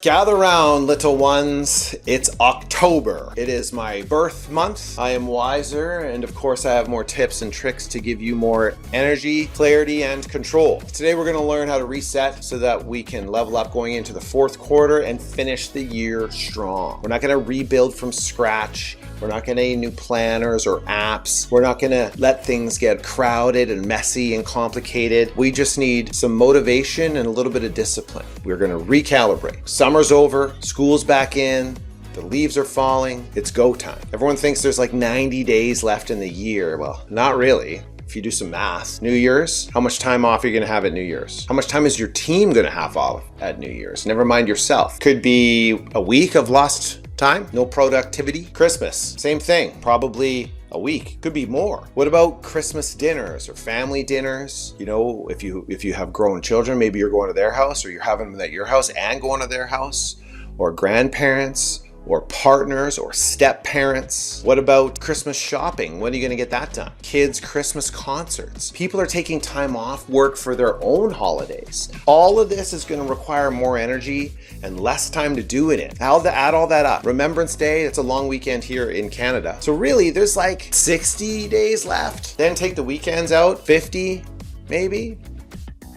Gather round, little ones. It's October. It is my birth month. I am wiser, and of course I have more tips and tricks to give you more energy, clarity, and control. Today we're going to learn how to reset so that we can level up going into the fourth quarter and finish the year strong. We're not going to rebuild from scratch. We're not going to need new planners or apps. We're not going to let things get crowded and messy and complicated. We just need some motivation and a little bit of discipline. We're going to recalibrate. Summer's over, school's back in, the leaves are falling, it's go time. Everyone thinks there's like 90 days left in the year. Well, not really. If you do some math, New Year's, how much time off are you going to have at New Year's? How much time is your team going to have off at New Year's? Never mind yourself. Could be a week of lost time, no productivity. Christmas, same thing, probably a week, could be more. What about Christmas dinners or family dinners? You know, if you have grown children, maybe you're going to their house, or you're having them at your house and going to their house, or grandparents, or partners, or step parents. What about Christmas shopping? When are you going to get that done? Kids' Christmas concerts. People are taking time off work for their own holidays. All of this is going to require more energy and less time to do it in. Add all that up. Remembrance Day, it's a long weekend here in Canada. So really, there's like 60 days left. Then take the weekends out, 50 maybe.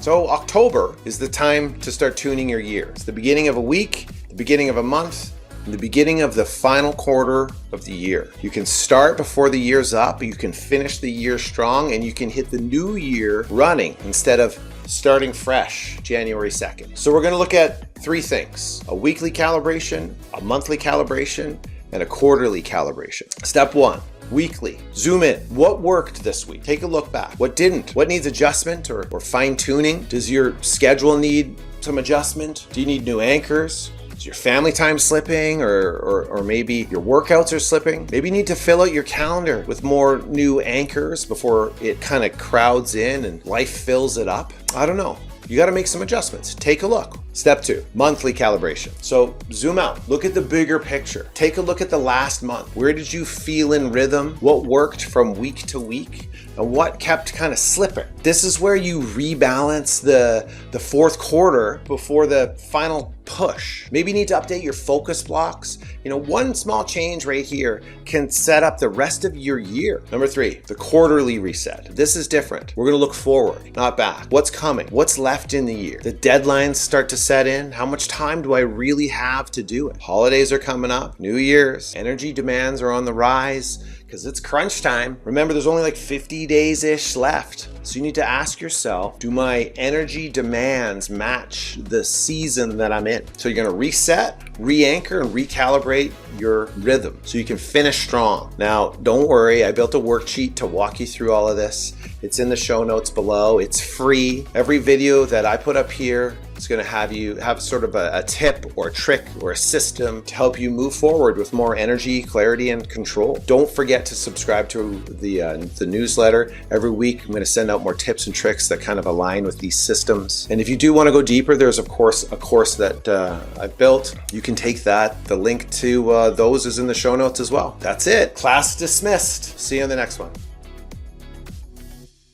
So October is the time to start tuning your year. It's the beginning of a week, the beginning of a month, and the beginning of the final quarter of the year. You can start before the year's up, you can finish the year strong, and you can hit the new year running instead of starting fresh January 2nd. So we're going to look at three things: a weekly calibration, a monthly calibration, and a quarterly calibration. Step one, weekly. Zoom in. What worked this week? Take a look back. What didn't? What needs adjustment or fine tuning? Does your schedule need some adjustment? Do you need new anchors? Is your family time slipping, or maybe your workouts are slipping? Maybe you need to fill out your calendar with more new anchors before it kind of crowds in and life fills it up. I don't know. You got to make some adjustments. Take a look. Step two, monthly calibration. So zoom out, look at the bigger picture. Take a look at the last month. Where did you feel in rhythm? What worked from week to week? And what kept kind of slipping? This is where you rebalance the fourth quarter before the final push. Maybe you need to update your focus blocks. You know, one small change right here can set up the rest of your year. Number three, the quarterly reset. This is different. We're going to look forward, not back. What's coming? What's left in the year? The deadlines start to set in. How much time do I really have to do it? Holidays are coming up, New Year's, energy demands are on the rise because it's crunch time. Remember, there's only like 50 days-ish left. So you need to ask yourself, do my energy demands match the season that I'm in? So you're going to reset, re-anchor, and recalibrate your rhythm so you can finish strong. Now, don't worry, I built a worksheet to walk you through all of this. It's in the show notes below. It's free. Every video that I put up here is going to have you have sort of a tip or a trick or a system to help you move forward with more energy, clarity, and control. Don't forget to subscribe to the newsletter. Every week, I'm going to send out more tips and tricks that kind of align with these systems. And if you do want to go deeper, there's of course a course that I've built. You can take that. The link to those is in the show notes as well. That's it. Class dismissed. See you on the next one.